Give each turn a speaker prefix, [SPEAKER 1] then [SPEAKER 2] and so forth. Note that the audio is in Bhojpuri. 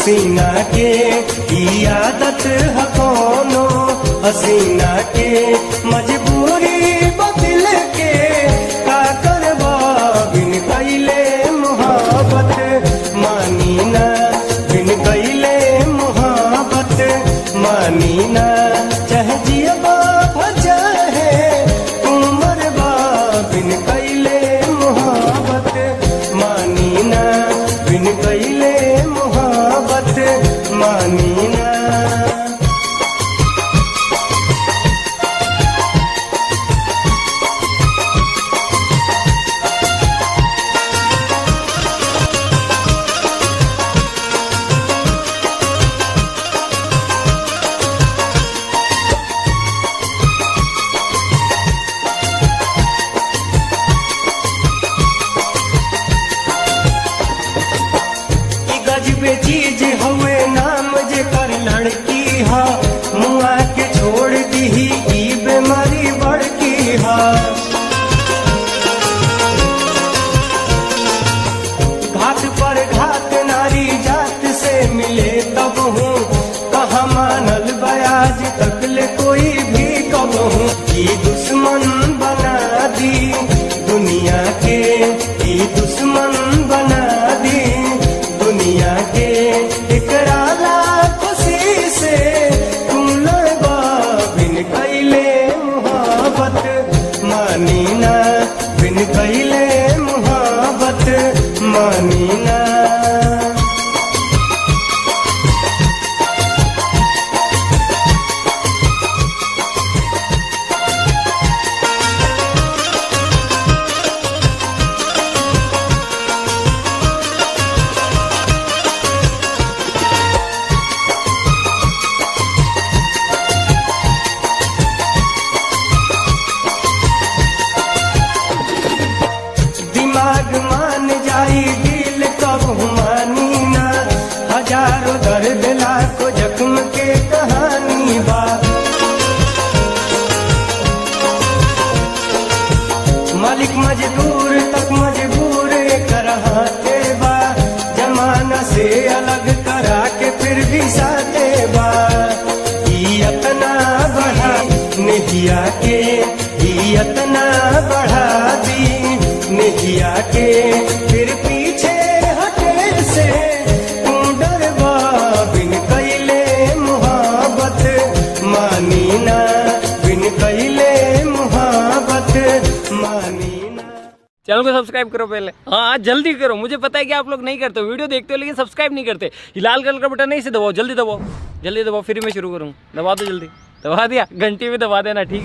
[SPEAKER 1] हसीना के ई आदत है कोनो हसीना के मजबूरी बदल के का करवा बिन कैले मोहब्बत मानी ना बिन कैले मोहब्बत मानी ना चाहे जियबा चाहे उमर बा बिन कैले मोहब्बत मानी ना बिन कैले मोहब्बत मानी ना। गजबे चीज हुए नाम जे कर लड़की हा मुआ के छोड़ दी ई बीमारी बड़की हा। घाट पर घाट नारी जात से मिले तब हूँ कहाँ मानल बयाज तक ले कोई भी कब हूँ ई दुश्मन बना दी दुनिया के ई दुश्मन बना दी दुनिया के इकराला खुशी से तुम लड़बा बिन कैले मोहब्बत मानी ना बिन कैले मोहब्बत मानी ना। दिमाग मान जाई दिल कब मानी ना हजारों दर्द लाखों जख्म के कहानी बा। मालिक मजदूर तक मजबूर कराते बा जमाना से अलग करा के फिर भी साथे बा। ई इतना बढ़ा निहिया के ई इतना बढ़ा दी निहिया के फिर पीछे हटे से तू डरबा बिन कैले मोहब्बत मानी ना बिन कैले मोहब्बत मानी ना।
[SPEAKER 2] चैनल को सब्सक्राइब करो पहले, हाँ जल्दी करो। मुझे पता है कि आप लोग नहीं करते, वीडियो देखते हो लेकिन सब्सक्राइब नहीं करते। ये लाल कलर का बटन नहीं से दबाओ, जल्दी दबाओ, जल्दी दबाओ, फिर मैं शुरू करूँ। दबा दो जल्दी, दबा दिया, घंटी भी दबा देना, ठीक है।